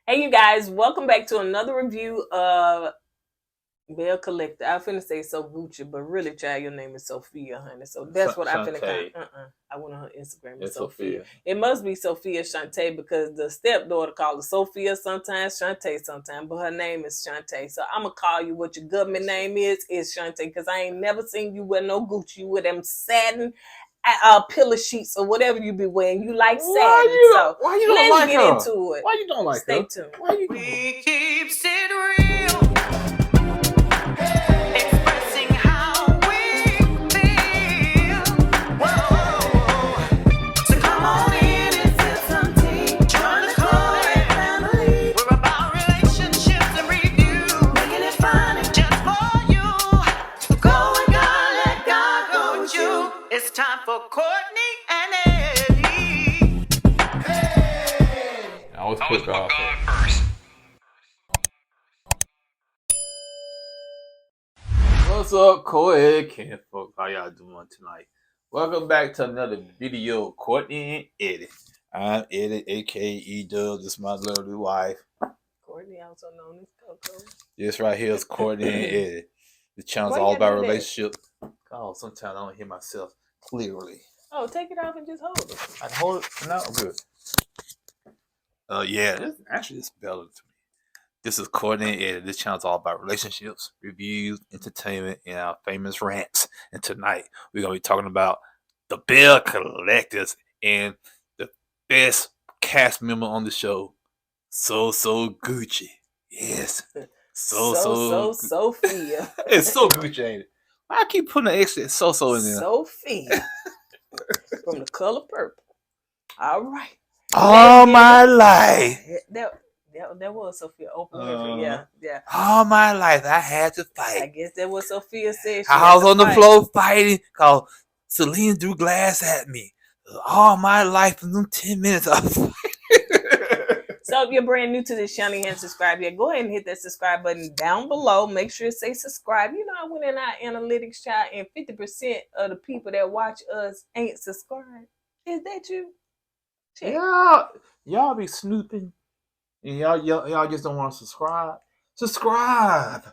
Hey, you guys, welcome back to another review of Belle Collective. I finna say Sogucci, but really, child, your name is Sophia, honey. So that's what I finna call. I went on her Instagram. It's Sophia. It must be Sophia Shantae because the stepdaughter called her Sophia sometimes, Shantae sometimes, but her name is Shantae. So I'm gonna call you what your government name is Shantae because I ain't never seen you wear no Gucci with them satin pillow sheets or whatever you be wearing. You like satin. Why you don't let's like get her? into it. Why you don't like Stay her? tuned. Why you We keeps it real, expressing how we feel. Whoa. So come on in and sip some tea. Join the KOURTNEY family. We're about relationships and review, making it fun just for you. Go with God, let God go with you. It's time for KOURTNEY and Eddie. I always put God first. What's up, co-ed camp folks? How y'all doing tonight? Welcome back to another video, KOURTNEY and Eddie. I'm Eddie, aka Dub. This is my lovely wife. KOURTNEY, also known as Coco. This right here is KOURTNEY and Eddie. The channel's all about relationship. Oh, sometimes I don't hear myself clearly. Oh, take it off and just hold it. I can hold it. No, I'm good. Yeah, it's better to me. This is KOURTNEY and Eddie. This channel's all about relationships, reviews, entertainment, and our famous rants. And tonight, we're going to be talking about the Belle Collective and the best cast member on the show, Sogucci. Yes. Sophia. It's Sogucci, ain't it? Why I keep putting an extra so in there? Sophia. From the color purple. All right. All my life. That was Sophia Oprah. Yeah. All my life, I had to fight. I guess that was Sophia said. I was on the floor fighting because Celine threw glass at me. All my life, in them 10 minutes, I was fighting. So if you're brand new to this channel and haven't subscribed yet, go ahead and hit that subscribe button down below. Make sure it says subscribe. You know, I went in our analytics chart and 50% of the people that watch us ain't subscribed. Is that you? Check. Y'all be snooping and y'all just don't want to subscribe. Subscribe.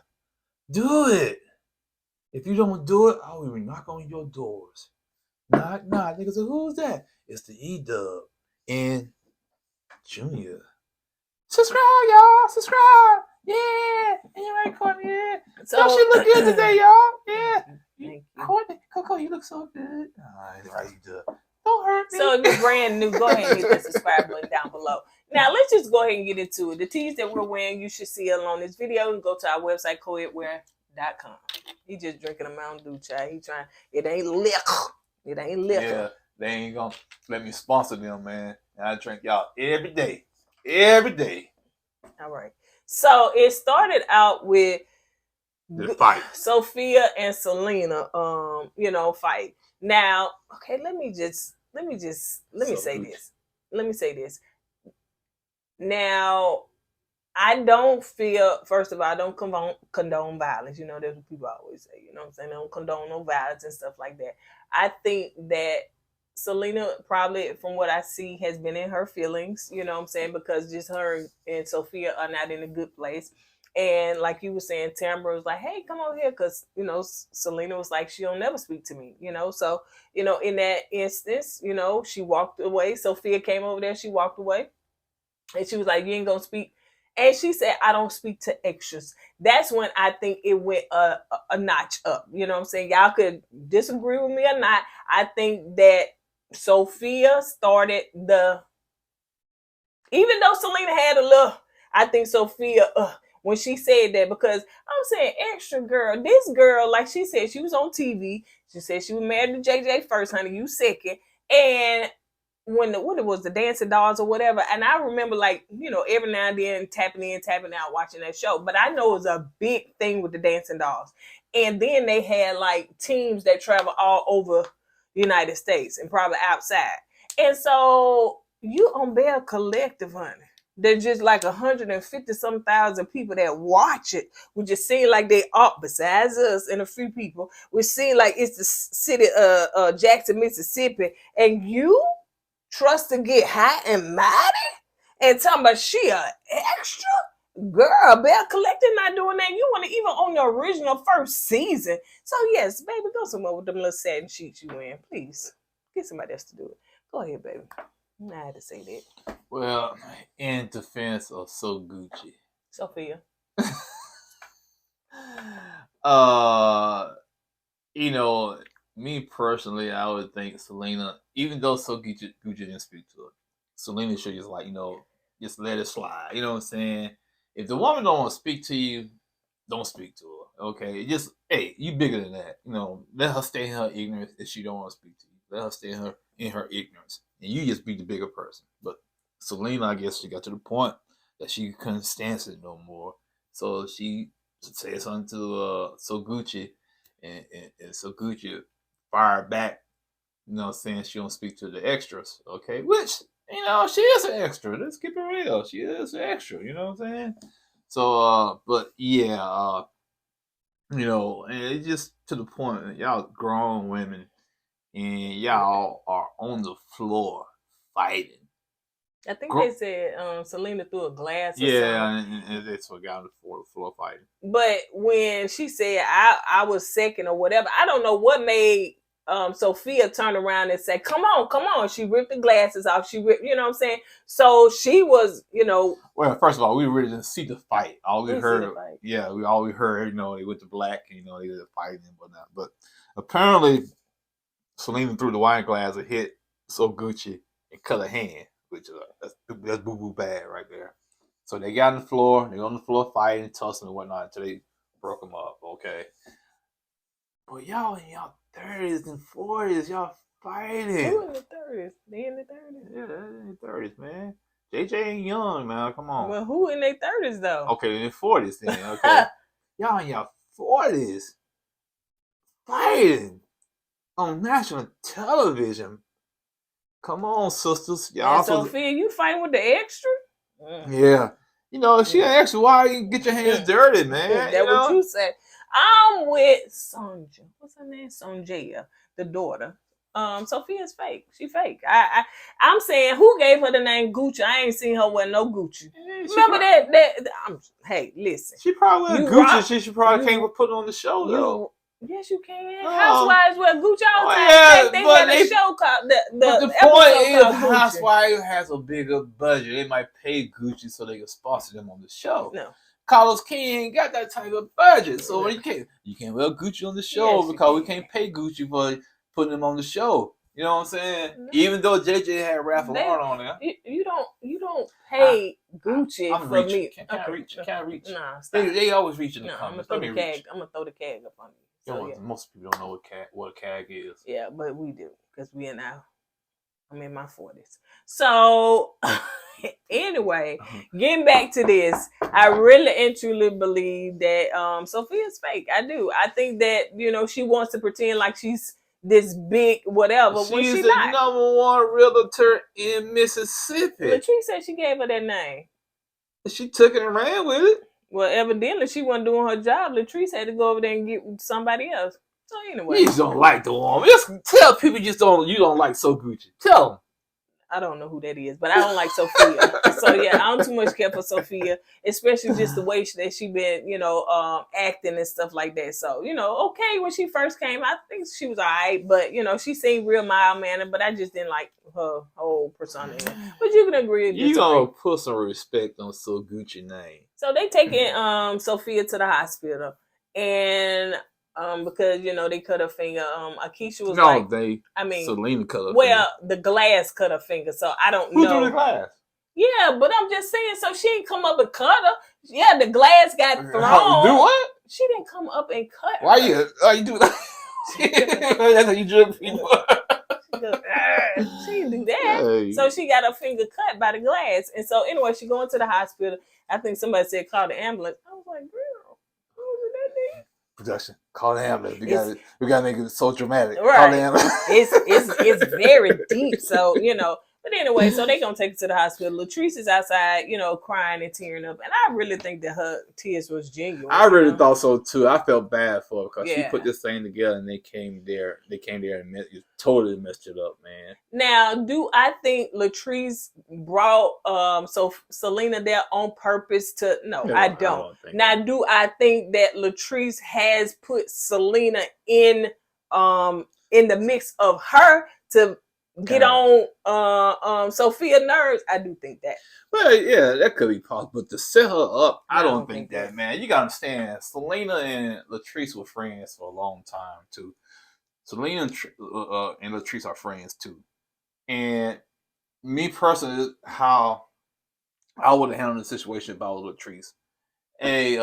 Do it. If you don't do it, I will knock on your doors. Knock. Niggas say, who's that? It's the E-Dub and Junior. Subscribe, y'all. Subscribe. Yeah. And you're right, KOURTNEY. Yeah. So, don't she look good today, y'all? Yeah. KOURTNEY, Coco, you look so good. Right, don't hurt me. So if you're brand new, go ahead and hit the subscribe button down below. Now, let's just go ahead and get into it. The tees that we're wearing, you should see along this video. And go to our website, KOURTNEY.com. He just drinking a Mountain Dew, child. He trying. It ain't liquor. It ain't liquor. Yeah, they ain't gonna let me sponsor them, man. And I drink y'all every day. Every day. All right. So it started out with the fight. Sophia and Selena, fight. Now, okay, let me say this. Let me say this. Now, I don't feel, first of all, I don't condone violence. You know, that's what people always say. You know what I'm saying? I don't condone no violence and stuff like that. I think that Selena probably, from what I see, has been in her feelings, you know what I'm saying? Because just her and Sophia are not in a good place. And like you were saying, Tamara was like, hey, come over here. Because, Selena was like, she'll never speak to me, So, in that instance, she walked away. Sophia came over there. She walked away. And she was like, you ain't going to speak. And she said, I don't speak to extras. That's when I think it went a notch up. You know what I'm saying? Y'all could disagree with me or not. I think that Sophia started even though Selena had a little, I think Sophia, when she said that, because I'm saying extra girl, this girl, like she said, she was on TV. She said she was married to JJ first, honey, you second. And when it was the Dancing Dolls or whatever, and I remember every now and then tapping in, tapping out, watching that show. But I know it was a big thing with the Dancing Dolls. And then they had teams that travel all over the United States and probably outside. And so you on Belle Collective, honey. There's just 150-some thousand people that watch it. We just seem like they up besides us and a few people. We seem like it's the city of Jackson, Mississippi, and you trust to get high and mighty and talking about she a extra. Girl, Belle Collective not doing that. You want to even on the original first season. So yes, baby, go somewhere with them little satin sheets you wearing. Please. Get somebody else to do it. Go ahead, baby. I had to say that. Well, in defense of Sogucci. Sophia. You know, me personally, I would think Selena, even though Sogucci didn't speak to her, Selena should just like, just let it slide. You know what I'm saying? If the woman don't want to speak to you, don't speak to her. Okay? Just, hey, you bigger than that. Let her stay in her ignorance if she don't want to speak to you. Let her stay in her ignorance. And you just be the bigger person. But Selena, I guess she got to the point that she couldn't stand it no more. So she said something to Sogucci, and Sogucci fired back, saying she don't speak to the extras. Okay? Which, she is an extra. Let's keep it real. She is an extra. You know what I'm saying? So, but yeah, and it's just to the point that y'all grown women and y'all are on the floor fighting. I think they said Selena threw a glass. Yeah, and that's what got on the floor fighting. But when she said I was second or whatever, I don't know what made Sophia turn around and say, "Come on!" She ripped the glasses off. She ripped, you know what I'm saying? So she was, Well, first of all, we really didn't see the fight. All we heard, all we heard, they went to black, they were fighting and whatnot. But apparently, Selena threw the wine glass and hit Sogucci and cut her hand, which that's boo boo bad right there. So they got on the floor. They on the floor fighting, tussling and whatnot until they broke them up. Okay, but y'all in y'all 30s and 40s, y'all fighting. Who in the 30s? They in the 30s? Yeah, they're in the 30s, man. JJ ain't young, man. Come on. Well, who in their 30s though? Okay, in their 40s then. Okay, y'all in your 40s fighting on national television. Come on, sisters. Y'all. And Sophia, you fighting with the extra? Yeah. She an extra. Why you get your hands dirty, man? That's what you said. I'm with Sunjai. What's her name? Sunjai, the daughter. Sophia's fake. She fake. I'm saying, who gave her the name Gucci? I ain't seen her wear no Gucci. Remember that? Hey, listen. She probably wear Gucci. She probably can't put it on the show though. Yes, you can. Housewives wear Gucci all the time. Yeah, they had a show called the point is, Housewives has a bigger budget. They might pay Gucci so they can sponsor them on the show. No. Carlos King ain't got that type of budget, so you can't wear Gucci on the show because we can't pay Gucci for putting them on the show. You know what I'm saying? No. Even though JJ had Ralph Lauren on there, you don't pay Gucci I'm for reaching. me. Can't reach. Nah, stop. They always reach in the comments. I'm gonna throw the CAG up on you. So, most people don't know what a CAG is. Yeah, but we do because I'm in my 40s. So anyway, getting back to this, I really and truly believe that Sophia's fake. I do. I think that she wants to pretend like she's this big whatever. She's the #1 realtor in Mississippi. Latrice said she gave her that name. She took it and ran with it. Well, evidently she wasn't doing her job. Latrice had to go over there and get somebody else. So anyway, you just don't like the woman. Just tell people you don't like Sogucci. Tell them. I don't know who that is, but I don't like Sophia. So yeah, I don't too much care for Sophia, especially just the way that she been, acting and stuff like that. So, okay, when she first came, I think she was all right, but she seemed real mild-mannered, but I just didn't like her whole persona. But you can agree. You gonna put some respect on Sogucci name. So they taking Sophia to the hospital, and because they cut her finger. Aikisha was Selena cut her finger. Well, the glass cut her finger, so I don't know. Who threw the glass? Yeah, but I'm just saying, so she didn't come up and cut her. Yeah, the glass got thrown. Do what? She didn't come up and cut her. Why you do that? That's how you judge people. She didn't do that. Hey. So she got her finger cut by the glass. And so anyway, she going to the hospital. I think somebody said call the ambulance. I was like, girl, what was that name? Production. Call the ambulance. We gotta make it so dramatic. Right. Call the ambulance. It's very deep. So, But anyway, so they gonna take her to the hospital. Latrice is outside, you know, crying and tearing up, and I really think that her tears was genuine. I really know? thought so too. I felt bad for her because she Yeah. put this thing together, and they came there and totally messed it up, man. Now, do I think Latrice brought so Selena there on purpose to? No, I don't. think Now, that. do I think that Latrice has put Selena in the mix of her to get on Sophia nerves? I do think that. Well, yeah, that could be possible, but to set her up, I No, don't think that, man. You gotta understand, Selena and Latrice were friends for a long time too. Selena and Latrice are friends too, and me personally, how I would have handled the situation if I was Latrice. Hey,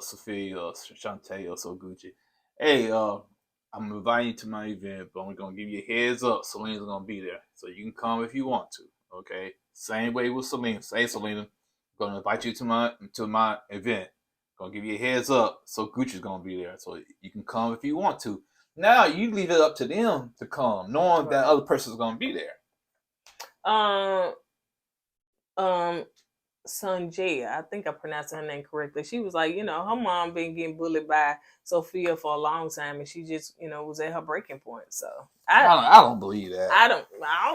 Sophia, Sunjai or Sogucci. Hey, I'm inviting you to my event, but I'm gonna give you a heads up. Selena's gonna be there, so you can come if you want to. Okay. Same way with Selena. Say, Selena, I'm gonna invite you to my event. Gonna give you a heads up. So Gucci's gonna be there, so you can come if you want to. Now you leave it up to them to come, knowing that other person's gonna be there. Sunjai, I think I pronounced her name correctly. She was like, you know, her mom been getting bullied by Sophia for a long time, and she just, you know, was at her breaking point. So I don't believe that. I don't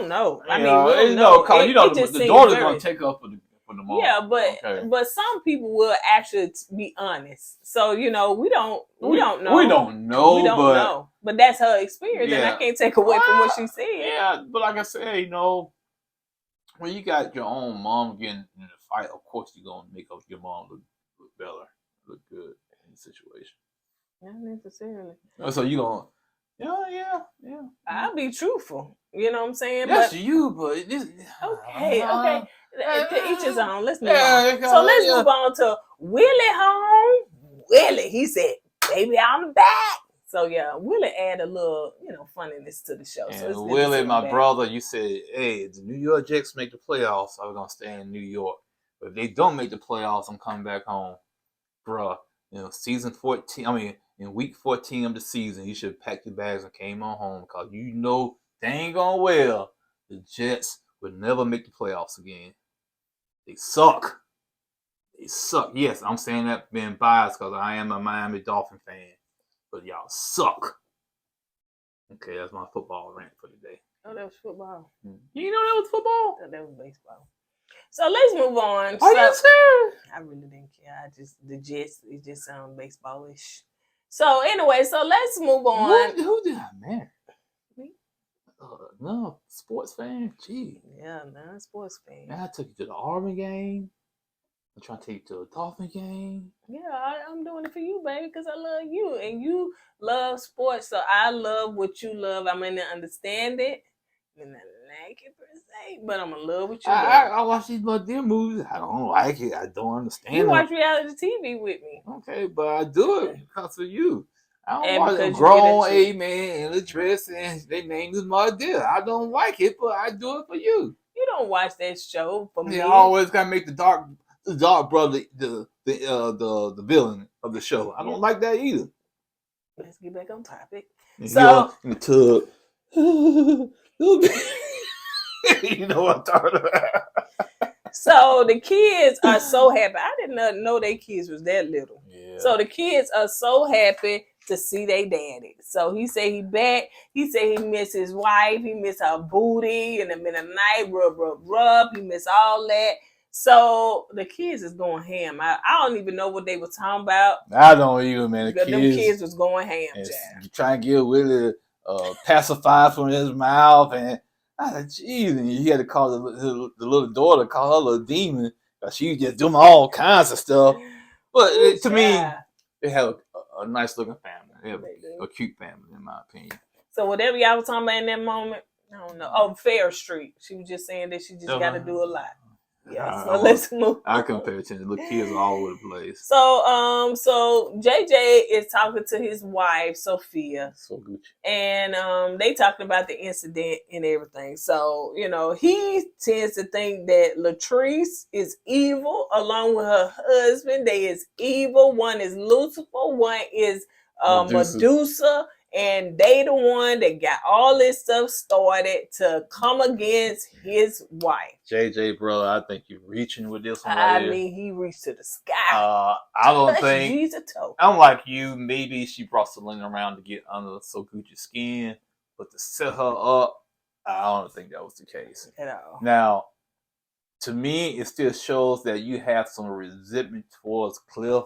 know. I mean, we don't know. You know, the daughter's gonna take up for the mom. Yeah, but some people will actually be honest. So you know, we don't know. We don't know. But that's her experience, and I can't take away from what she said. Yeah, but like I said, you know, when you got your own mom getting in a fight, of course you're gonna make up your mom look better, look good in the situation. Not necessarily. So you gonna, yeah. I'll be truthful. You know what I'm saying? That's you, but this. Okay. To each his own. Let's move on. So let's move on to Willie home. Willie, he said, "Baby, I'm back." So yeah, Willie add a little, you know, funniness to the show. And so Willie, my brother, you said, hey, if the New York Jets make the playoffs, I'm gonna stay in New York. But if they don't make the playoffs, I'm coming back home. Bruh, you know, season 14, I mean, in week 14 of the season, you should have packed your bags and came on home because you know dang on well the Jets would never make the playoffs again. They suck. They suck. Yes, I'm saying that being biased because I am a Miami Dolphin fan. But y'all suck. Okay, that's my football rant for today. Oh, that was football. You know that was football? That was baseball. So let's move on. Are you serious? I really didn't care. The Jets, it just sounds baseball-ish. So anyway, so let's move on. Who did I marry? Me? No, sports fan. Gee. Yeah, no, sports fan. Man, I took you to the Auburn game. I'm trying to take you to a Dolphin game. Yeah, I'm doing it for you, baby, because I love you. And you love sports, so I love what you love. I may not understand it. I may not like it per se, but I'm going to love what you love. I watch these deer movies. I don't like it. I don't understand You watch reality TV with me. Okay, but I do it because of you. I don't watch a because grown A-man in a dress and they name this my deer. I don't like it, but I do it for you. You don't watch that show for me. I always gotta make the dark brother the villain of the show. I don't like that either. Let's get back on topic. And So in the tub. You know what I'm talking about. So the kids are so happy. I did not know their kids was that little. Yeah. So the kids are so happy to see their daddy. So he said he back. He said he miss his wife. He miss her booty in the middle of the night. Rub. He miss all that. So the kids is going ham. I don't even know what they were talking about. I don't even, man. Them kids was going ham. You trying to get Willie pacified from his mouth, and geez, and he had to call the little daughter, call her little demon, because she was just doing all kinds of stuff. But to me, they have a nice looking family. They have a cute family, in my opinion. So whatever y'all was talking about in that moment, I don't know. Oh, Fair Street. She was just saying that she just got to do a lot. Yeah, so let's move. I can pay attention. Look, kids are all over the place. So JJ is talking to his wife Sophia, Sogucci, and they talking about the incident and everything. So you know he tends to think that Latrice is evil, along with her husband. They is evil. One is Lucifer. One is Medusa. and they the one that got all this stuff started to come against his wife. JJ, bro, I think you're reaching with this one I right mean, he reached to the sky. I don't Touch think. Jesus' toe. I'm like you. Maybe she brought Selena around to get under Sogucci's skin, but to set her up, I don't think that was the case At all. Now, to me, it still shows that you have some resentment towards Cliff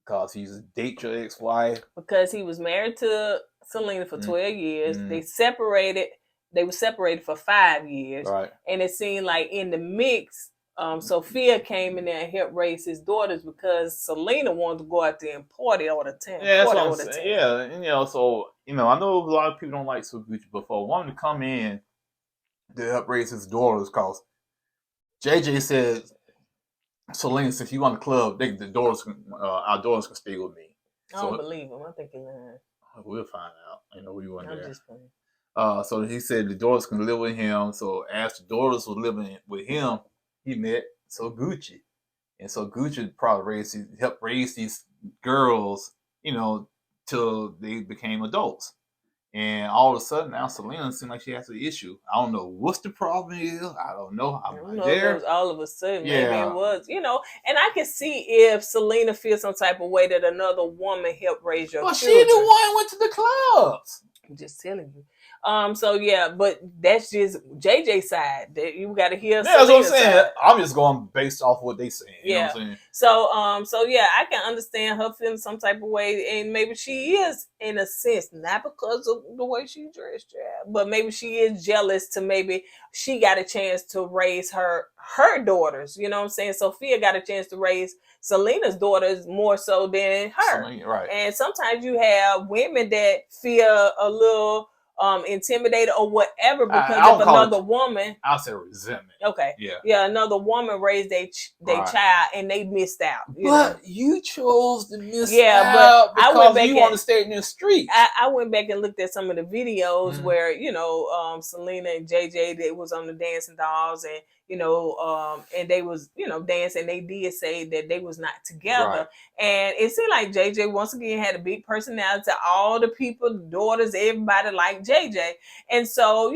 because he's date your ex-wife. Because he was married to Selena for 12 years. They separated. They were separated for 5 years. Right. And it seemed like in the mix, Sophia came in there and helped raise his daughters because Selena wanted to go out there and party all the time. Yeah, that's what I'm saying. Yeah, and, so, I know a lot of people don't like Sogucci, but for a woman to come in to help raise his daughters, because JJ said, Selena, since you on the club, our daughters can stay with me. I don't believe him. I think he's lying. We'll find out. We weren't there. I'm just playing. So he said the daughters can live with him. So as the daughters were living with him, he met Sogucci. And Sogucci probably helped raise these girls, till they became adults. And all of a sudden, now Selena seems like she has an issue. I don't know what's the problem is. I don't know. I don't know if it was all of a sudden. Maybe it was, and I can see if Selena feels some type of way that another woman helped raise your children. She the one went to the clubs. I'm just telling you. But that's just JJ's side. That you got to hear. Yeah, that's what I'm saying. Side. I'm just going based off what they saying. You know what I'm saying? So, I can understand her feeling some type of way, and maybe she is in a sense, not because of the way she dressed, but maybe she is jealous to maybe she got a chance to raise her daughters. You know what I'm saying? Sophia got a chance to raise Selena's daughters more so than her. Right. And sometimes you have women that feel a little intimidated or whatever because of another woman. I'll say resentment. Okay. Yeah. Another woman raised their child and they missed out. You chose to miss out because I went back want to stay in the street. I went back and looked at some of the videos where Selena and JJ, they was on the Dancing Dolls and and they was, dancing. They did say that they was not together. Right. And it seemed like JJ once again had a big personality. All the people, the daughters, everybody liked JJ. And so,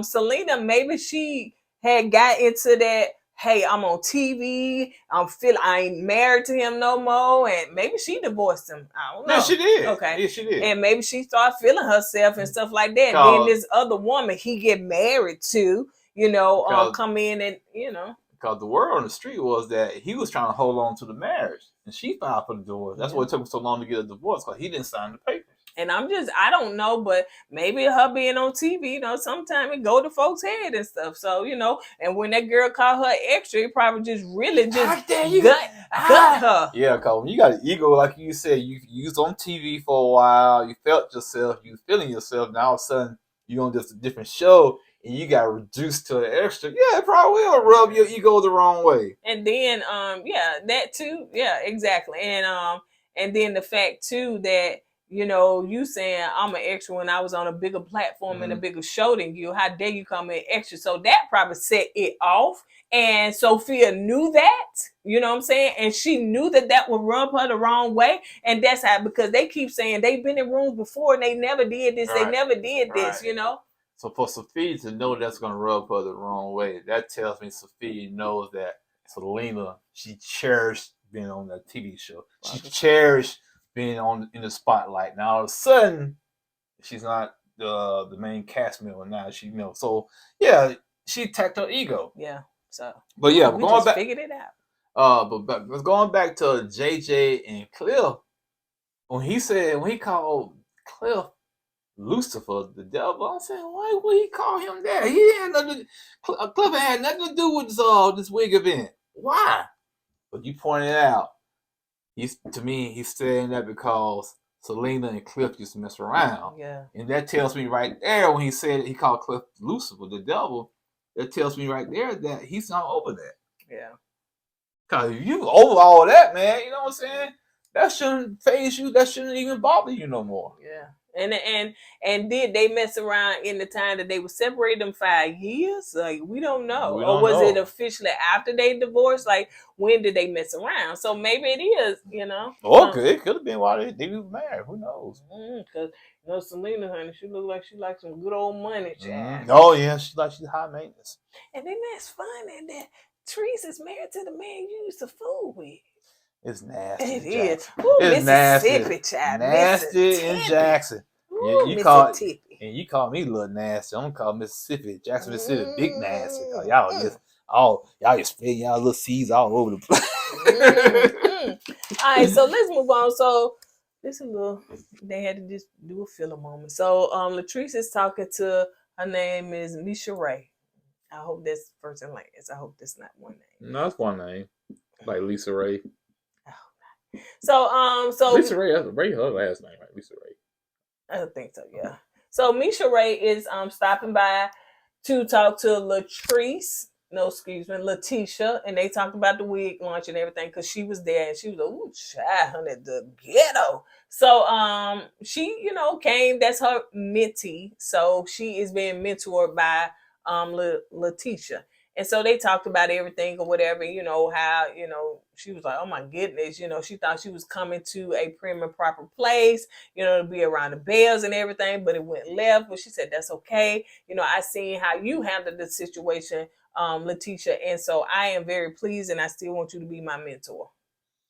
Selena, maybe she had got into that, hey, I'm on TV. I ain't married to him no more. And maybe she divorced him. I don't know. Yeah, she did. Okay. Yeah, she did. And maybe she started feeling herself and stuff like that. Then this other woman he get married to, come in and, Because the word on the street was that he was trying to hold on to the marriage. And she filed for the divorce. That's why it took him so long to get a divorce, because he didn't sign the papers. And I don't know, but maybe her being on TV, sometimes it go to folks' head and stuff. So, and when that girl called her extra, it probably just really just gut her. Yeah, because when you got an ego, like you said, you was on TV for a while, you felt yourself, you feeling yourself, now all of a sudden you're on just a different show, and you got reduced to an extra, it probably will rub your ego the wrong way. And then, that too, exactly. And then the fact too that, you saying I'm an extra when I was on a bigger platform and a bigger show than you. How dare you come in extra? So that probably set it off. And Sophia knew that, you know what I'm saying? And she knew that would rub her the wrong way. And that's how, because they keep saying they've been in rooms before and they never did this. Right. They never did this, So for Sophia to know that's going to rub her the wrong way, that tells me Sophia knows that Selena, she cherished being on that TV show. She cherished being in the spotlight. Now all of a sudden, she's not the main cast member now. She so she attacked her ego. Yeah. So, but we just back, figured it out. But going back to JJ and Cliff, when he called Cliff Lucifer, the devil, I'm saying, why would he call him that? He had nothing. Cliff had nothing to do with this wig event. Why? But you pointed out. He's saying that because Selena and Cliff used to mess around. Yeah. And that tells me right there when he said he called Cliff Lucifer, the devil, that tells me right there that he's not over that. Yeah. Because if you over all that, man, you know what I'm saying? That shouldn't faze you. That shouldn't even bother you no more. Yeah. And did they mess around in the time that they were separated them 5 years? Like, we don't know. We Or don't was it know. officially after they divorced? Like, when did they mess around? So maybe it is, Okay, it could have been why they were married. Who knows? Because Selena, honey, she look like she likes some good old money, child. Oh yeah, she's high maintenance. And then that's funny that Latrice is married to the man you used to fool with. It's nasty. It in is. Jackson. Ooh, It's Mississippi, nasty. child. Nasty in Mississippi. Jackson. Ooh, You call Mississippi. and you call me little nasty. I'm gonna call Mississippi, Jackson, Mississippi, big nasty. Cause y'all just spreading y'all little seeds all over the place. All right, so let's move on. So this is a little. They had to just do a filler moment. So Latrice is talking to, her name is Misha Ray. I hope that's first and last. I hope that's not one name. No, that's one name. Like Lisa Ray. So Lisa Ray, that's her last name, right? Lisa Ray. I think so, yeah. So Misha Ray is stopping by to talk to Latrice. No, excuse me, Letitia, and they talked about the wig launch and everything because she was there and she was like, "Ooh, child, honey, the ghetto." So she, came. That's her mentee. So she is being mentored by Letitia. And so they talked about everything or whatever, how, she was like, oh my goodness, she thought she was coming to a prim and proper place, to be around the bells and everything, but it went left. But she said, that's okay. I seen how you handled the situation, Letitia. And so I am very pleased and I still want you to be my mentor,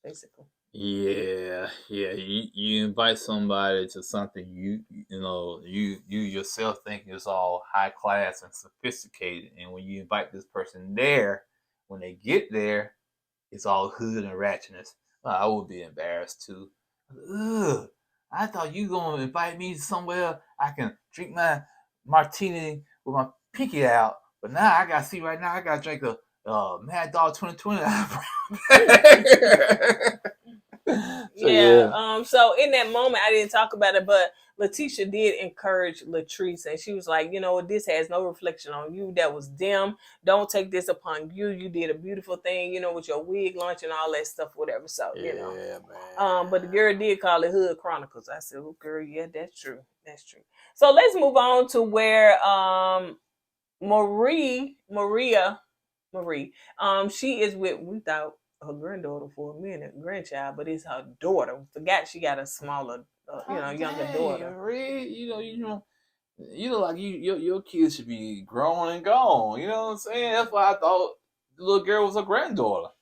basically. Yeah. You invite somebody to something you yourself think is all high class and sophisticated, and when you invite this person there, when they get there, it's all hood and ratchetness. I would be embarrassed too. Ugh, I thought you gonna invite me somewhere I can drink my martini with my pinky out, but now I gotta see right now I gotta drink a Mad Dog 2020. So in that moment, I didn't talk about it, but Letitia did encourage Latrice, and she was like, this has no reflection on you. That was them. Don't take this upon you. You did a beautiful thing, with your wig launch and all that stuff, whatever. So, man. But the girl did call it Hood Chronicles. I said, oh, girl, yeah, that's true. That's true. So let's move on to where Marie, she is with, we thought, her granddaughter for a minute, grandchild, but it's her daughter. Forgot she got a smaller, younger daughter. Reed, you look like your kids should be grown and gone. You know what I'm saying? That's why I thought the little girl was a granddaughter.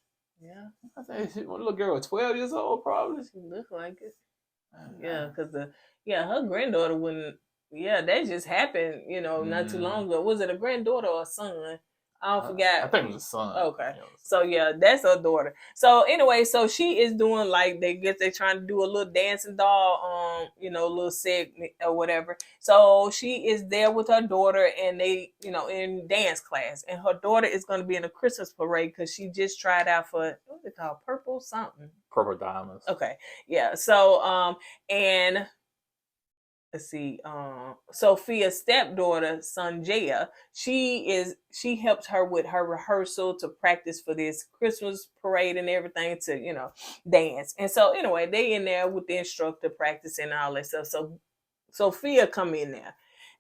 Yeah, I think the little girl was 12 years old, probably. She looked like it. Yeah, because her granddaughter wouldn't. Yeah, that just happened. Not too long ago. Was it a granddaughter or a son? I forgot. I think it was a son. Okay. So yeah, that's her daughter. So anyway, so she is doing like they're trying to do a little dancing doll, little segment or whatever. So she is there with her daughter and they, in dance class. And her daughter is gonna be in a Christmas parade because she just tried out for what's it called? Purple something. Purple Diamonds. Okay. Yeah. So and let's see, Sophia's stepdaughter, Sunjai, she helps her with her rehearsal to practice for this Christmas parade and everything to, dance. And so anyway, they in there with the instructor practicing and all that stuff. So Sophia come in there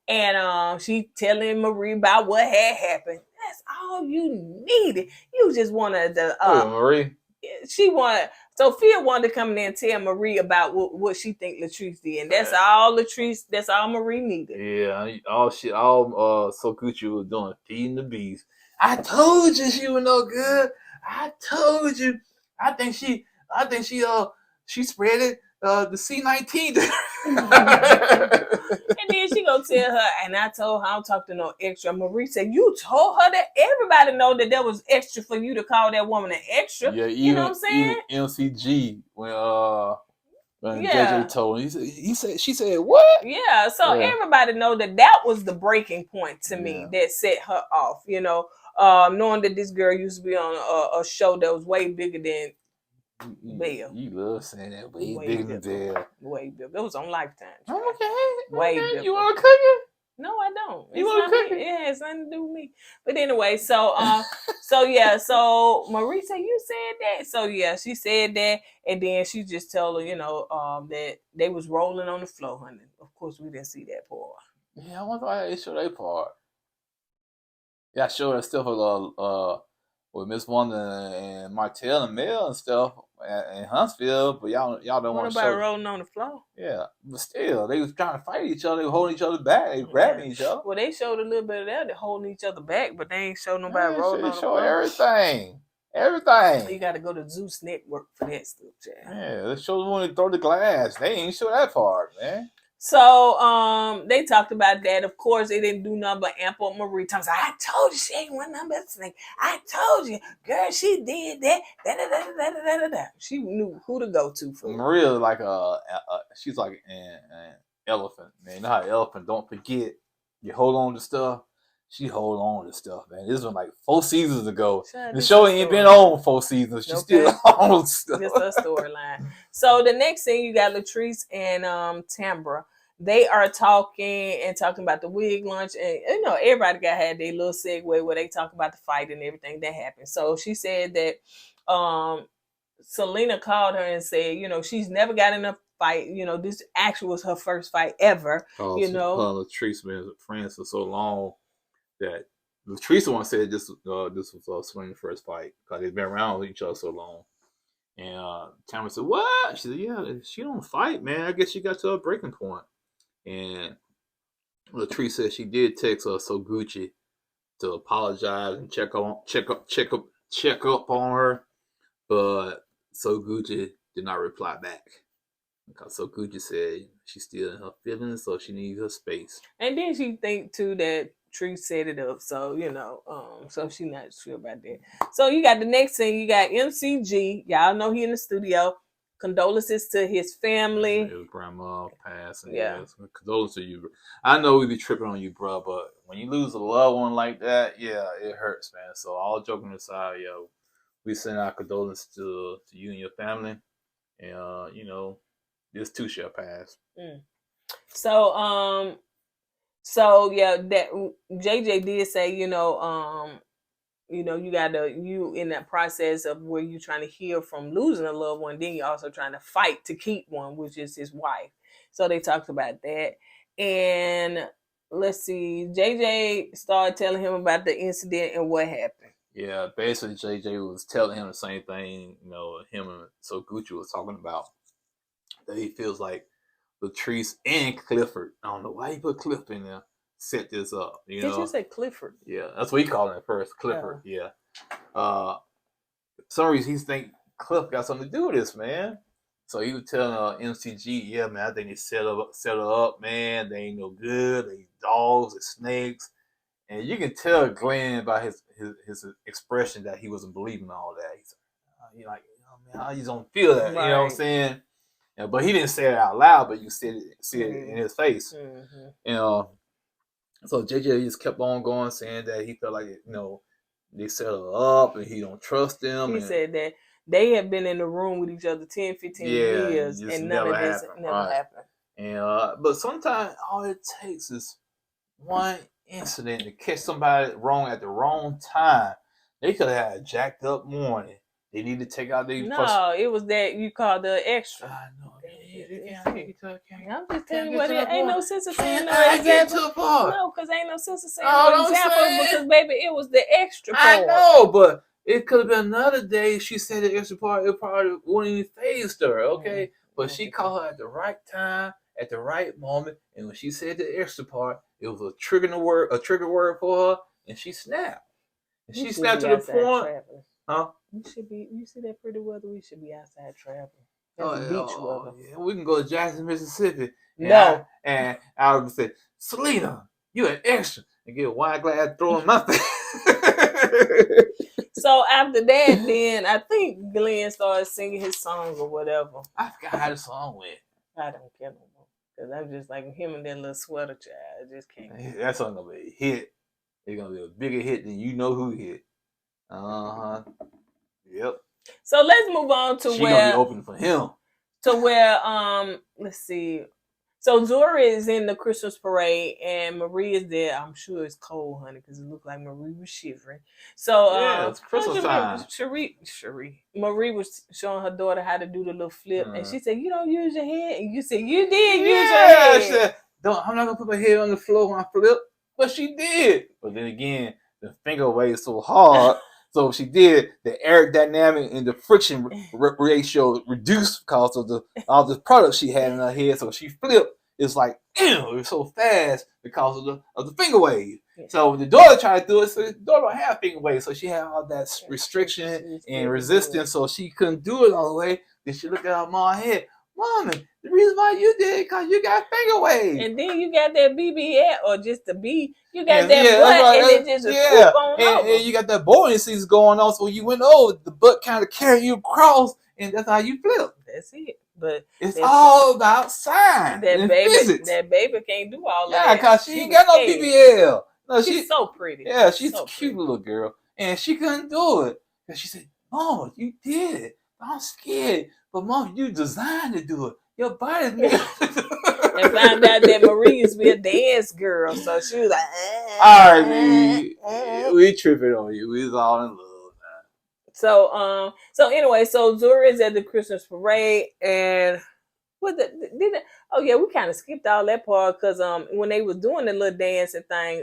and she telling Marie about what had happened. That's all you needed. You just wanted to Marie. Sophia wanted to come in there and tell Marie about what she think Latrice did, and that's all Marie needed. Yeah, all Sogucci was doing, feeding the bees. I told you she was no good. I told you. I think she spread it the C19. And then she gonna tell her, and I told her I don't talk to no extra. Marie said, you told her that? Everybody know that was extra for you to call that woman an extra. Yeah, you know what I'm saying? Even MCG when JJ told him, she said what? Yeah, so everybody know that was the breaking point to me that set her off. Knowing that this girl used to be on a show that was way bigger than Belle. You love saying that. Way bigger than Belle. Way bigger. It was on Lifetime. Okay. Way bigger. You want to cook it? No, I don't. You It's want not to cook me. it? It has nothing to do with me. But anyway, so yeah, so Marie said you said that. So yeah, she said that, and then she just told her, that they was rolling on the floor, honey. Of course, we didn't see that part. Yeah, I wonder why they show that part. Yeah, I showed that stuff with Miss Wonder and Martell and Mel and stuff in Huntsville, but y'all don't What want to about show. rolling on the floor? Yeah, but still, they was trying to fight each other. They were holding each other back. They were grabbing each other. Well, they showed a little bit of that. They're holding each other back, but they ain't show nobody Man, rolling they on the show floor. everything. You Everything. got to go to Zeus Network for that stuff, child. Yeah, they showed when they throw the glass. They ain't show that part, man. So they talked about that. Of course, it didn't do nothing but amp up Marie Thompson. I told you she ain't one number snake. I told you, girl, she did that. Da. She knew who to go to for. Maria like she's like an elephant, man. You know how an elephant don't forget. You hold on to stuff. She hold on to stuff, man. This was like 4 seasons ago. The show ain't been on 4 seasons. She's still on stuff. Just a storyline. So the next thing you got Latrice and Tambra. They are talking about the wig lunch, and everybody had their little segue where they talk about the fight and everything that happened. So she said that Selena called her and said, she's never got in a fight. This actually was her first fight ever. Latrice been friends for so long that Latrice the one said this was Selena's first fight because they've been around with each other so long. And Tamara said, "What?" She said, "Yeah, she don't fight, man. I guess she got to a breaking point." And Latrice said she did text Sogucci to apologize and check up on her, but Sogucci did not reply back because Sogucci said she's still in her feelings, so she needs her space. And then she think too that Tree set it up, so so she not sure about that. So you got the next thing, you got MCG. Y'all know he in the studio. Condolences to his family. His grandma passed. Yeah. Condolences to you. I know we be tripping on you, bro, but when you lose a loved one like that, yeah, it hurts, man. So all joking aside, we send our condolences to you and your family, and this too shall pass. So yeah, that JJ did say, you in that process of where you're trying to heal from losing a loved one, then you're also trying to fight to keep one, which is his wife. So they talked about that. And let's see, JJ started telling him about the incident and what happened. Yeah, basically JJ was telling him the same thing, him and Sogucci was talking about. That he feels like Latrice and Clifford, I don't know why he put Cliff in there, set this up. Did you say Clifford? Yeah, that's what he called him at first, Clifford. Yeah. For some reason he think Cliff got something to do with this, man. So he was telling MCG, yeah, man, I think they set her up, man. They ain't no good. They dogs, they snakes. And you can tell Glenn by his expression that he wasn't believing all that. He's like, man, I just don't feel that. Right. You know what I'm saying? Yeah, but he didn't say it out loud, but you see it in his face. Mm-hmm. So JJ just kept on going, saying that he felt like, they set her up and he don't trust them. He said that they have been in the room with each other 10, 15 years and none of this never happened. And but sometimes all it takes is one incident to catch somebody wrong at the wrong time. They could have had a jacked up morning. They need to take out the it was that you called the extra. I know. I'm just telling you what it ain't no sense of saying no example. No, because ain't no sense of saying no example because baby, it was the extra part. I know, but it could have been another day. She said the extra part. It probably wouldn't even phased her. Okay, but she called her at the right time, at the right moment, and when she said the extra part, it was a trigger word for her, and she snapped. And she snapped to the point. Traveling. Huh? You see that pretty weather? We should be outside traveling. Beach weather. Yeah, we can go to Jackson, Mississippi. No. And I would say, Selena, you an extra. And get a wine glass thrown in my face. So after that, then I think Glenn started singing his songs or whatever. I forgot how the song went. I don't care no more. Because I'm just like him and that little sweater child. I just can't. Yeah, that song gonna be a hit. It's gonna be a bigger hit than you know who hit. Yep. So let's move on to she gonna be open for him. To where let's see. So Zuri is in the Christmas parade, and Marie is there. I'm sure it's cold, honey, because it looked like Marie was shivering. So, Yeah, it's Christmas time. Marie was showing her daughter how to do the little flip, and she said, "You don't use your head," and you said, "You did use your head." She said, I'm not gonna put my head on the floor when I flip, but she did. But then again, the finger weighs so hard. So she did, the aerodynamic and the friction ratio reduced because of all the product she had in her head. So she flipped. It's like, ew, it was so fast because of the finger wave. Yeah. So when the daughter tried to do it, so the daughter don't have finger waves, so she had all that restriction and resistance, so she couldn't do it all the way. Then she looked at her mom's head. Mommy, the reason why you did it because you got finger waves. And then you got that BBL or just the B. You got that butt and it just swoop on over. And you got that buoyancy going on. So you went over, the butt kind of carried you across, and that's how you flip. That's it. But it's all about science. That baby can't do all that. Yeah, because she ain't got no BBL. No, she's so pretty. Yeah, she's a cute little girl. And she couldn't do it. And she said, "Mom, you did it. I'm scared. But Mom, you designed to do it. Your body's made." And found out that Marie used to be a dance girl, so she was like, "All right, we tripping on you. We was all in love." So anyway, so Zuri is at the Christmas parade, and we kind of skipped all that part because when they was doing the little dancing thing,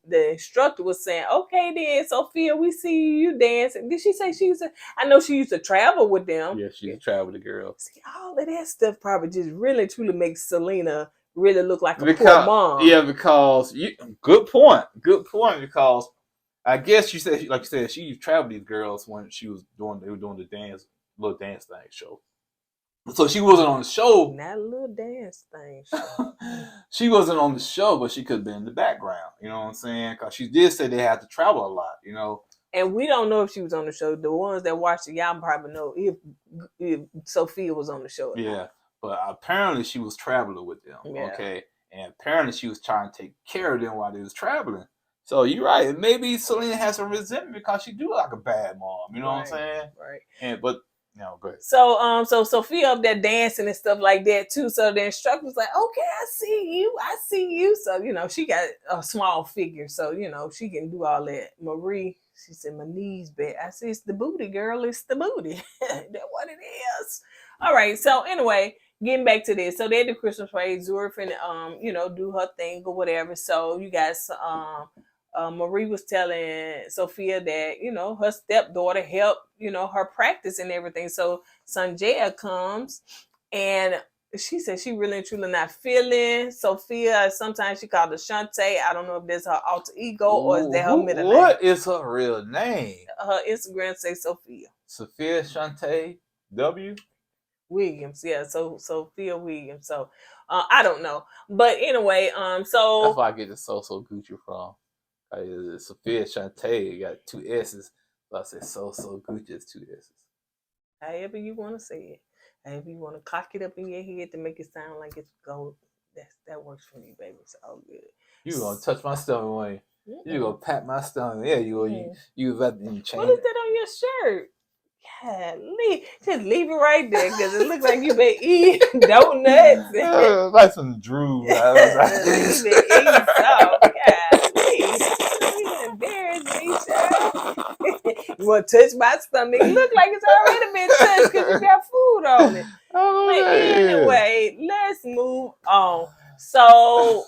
the instructor was saying, "Okay, then Sophia, we see you dancing." Did she say she used to? I know she used to travel with them. Yeah, she used to travel with the girls. See, all of that stuff probably just really truly makes Selena really look like a poor mom. Yeah, because good point, because I guess she said, like you said, she traveled these girls when they were doing the little dance thing show. So she wasn't on the show. Not a little dance thing show. She wasn't on the show, but she could have been in the background. You know what I'm saying? Because she did say they had to travel a lot, you know. And we don't know if she was on the show. The ones that watched it, y'all probably know if Sophia was on the show. Yeah, but apparently she was traveling with them. Yeah. Okay, and apparently she was trying to take care of them while they was traveling. So you're right. Maybe Selena has some resentment because she do like a bad mom. You know what I'm saying? Right. But no, go ahead. So Sophia up there dancing and stuff like that too. So the instructor was like, "Okay, I see you." So she got a small figure, so she can do all that. Marie, she said, "My knees bad." I said, "It's the booty, girl. It's the booty." That's what it is. All right. So anyway, getting back to this. So they had the Christmas parade. Zuri finna do her thing or whatever. So you guys Marie was telling Sophia that, her stepdaughter helped, her practice and everything. So Sunjai comes and she said she really and truly not feeling Sophia. Sometimes she called her Shantae. I don't know if that's her alter ego or is that her middle name. What is her real name? Her Instagram says Sophia. Sophia Shantae W. Williams. Yeah, so Sophia Williams. So I don't know. But anyway, so that's why I get the Gucci from. Sophia Shantae got 2 S's. So I said Gucci is 2 S's. However you want to say it. However you want to cock it up in your head to make it sound like it's gold. That works for me, baby. It's all good. You gonna touch my stomach, Wayne. You gonna pat my stomach. Yeah, you let me change. What is that on your shirt? Yeah, just leave it right there because it looks like you been eating donuts. Like some drool. You been eating stuff. You want to touch my stomach? It look like it's already been touched because you got food on it. Anyway, let's move on. So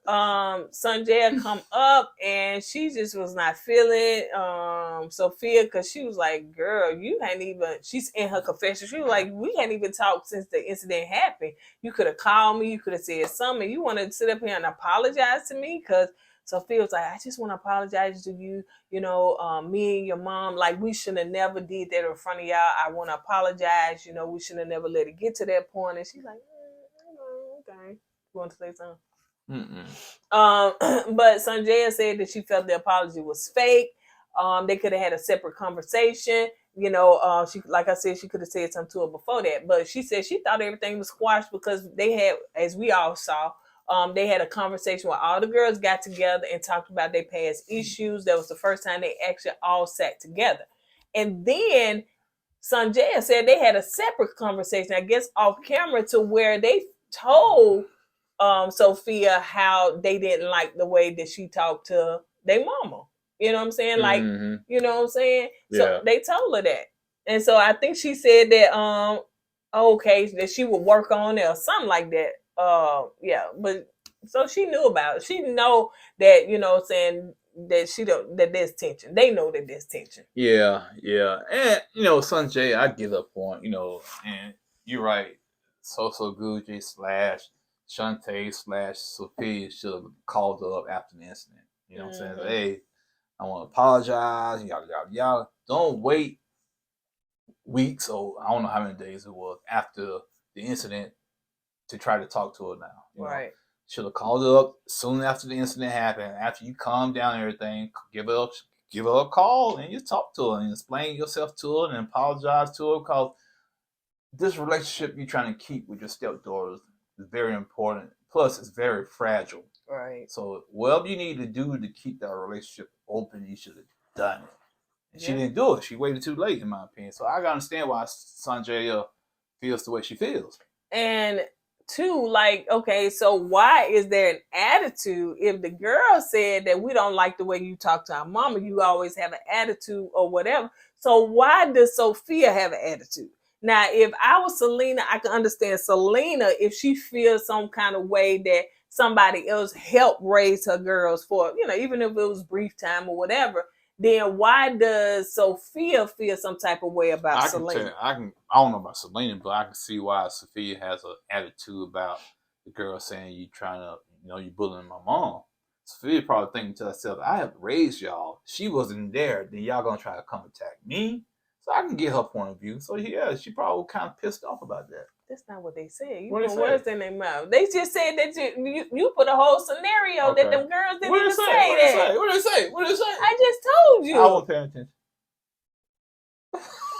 Sunjai come up and she just was not feeling Sophia because she was like, "Girl, you hadn't even," she's in her confession, she was like, "We hadn't even talked since the incident happened. You could have called me, you could have said something. You want to sit up here and apologize to me?" Because Sophia was like, "I just want to apologize to you, me and your mom, like we should have never did that in front of y'all. I want to apologize, we should have never let it get to that point." And she's like, "Okay, you want to say something?" But Sunjai said that she felt the apology was fake. They could have had a separate conversation. She, like I said, she could have said something to her before that. But she said she thought everything was squashed because they had, as we all saw, they had a conversation where all the girls got together and talked about their past issues. That was the first time they actually all sat together. And then Sunjai said they had a separate conversation, I guess off camera, to where they told Sophia how they didn't like the way that she talked to their mama. You know what I'm saying? Like, you know what I'm saying? So Yeah. they told her that. And so I think she said that okay, that she would work on it or something like that. Yeah, but so she knew about it. She know that, you know what I'm saying, that there's tension. They know that there's tension. Yeah, yeah. And, you know, Sunjay, I give up on, you know, and you're right. Sogucci / Shantae / Sophia should have called her up after the incident. You know what I'm saying? Hey, I want to apologize, yada, yada, yada. Don't wait weeks or I don't know how many days it was after the incident to try to talk to her now. You know? Right. Should have called her up soon after the incident happened. After you calm down and everything, give her a call and you talk to her and explain yourself to her and apologize to her, because this relationship you're trying to keep with your stepdaughters is very important. Plus, it's very fragile. Right. So, whatever you need to do to keep that relationship open, you should have done it. And she Yeah. didn't do it. She waited too late, in my opinion. So, I can understand why Sunjay feels the way she feels. And two, like, okay, so why is there an attitude if the girl said that we don't like the way you talk to our mama, you always have an attitude or whatever? So why does Sophia have an attitude? Now, if I was Selena, I can understand Selena if she feels some kind of way that somebody else helped raise her girls for, you know, even if it was brief time or whatever. Then why does Sophia feel some type of way about Selena? I don't know about Selena, but I can see why Sophia has an attitude about the girl saying you trying to, you know, you bullying my mom. Sophia probably thinking to herself, I have raised y'all. She wasn't there. Then y'all gonna try to come attack me. So I can get her point of view. So yeah, she probably kind of pissed off about that. That's not what they said. You What put they words in their mouth. They just said that you put a whole scenario that them girls didn't even say that. What did they say? What did they say? I just told you. I wasn't paying attention.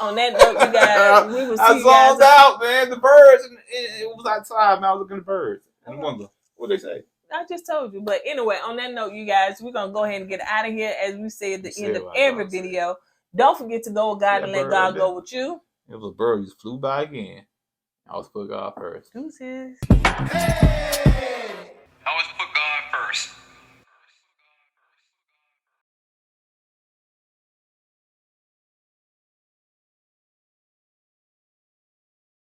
On that note, you guys, we will see I you guys. zoned out, man. The birds, it was outside, and I was looking at the birds. And I wonder, what did they say? I just told you. But anyway, on that note, you guys, we're going to go ahead and get out of here. As we say at the end of every video, don't forget to go with God and let God go with you. It was a bird just flew by again. I was put God first. Deuces. Hey.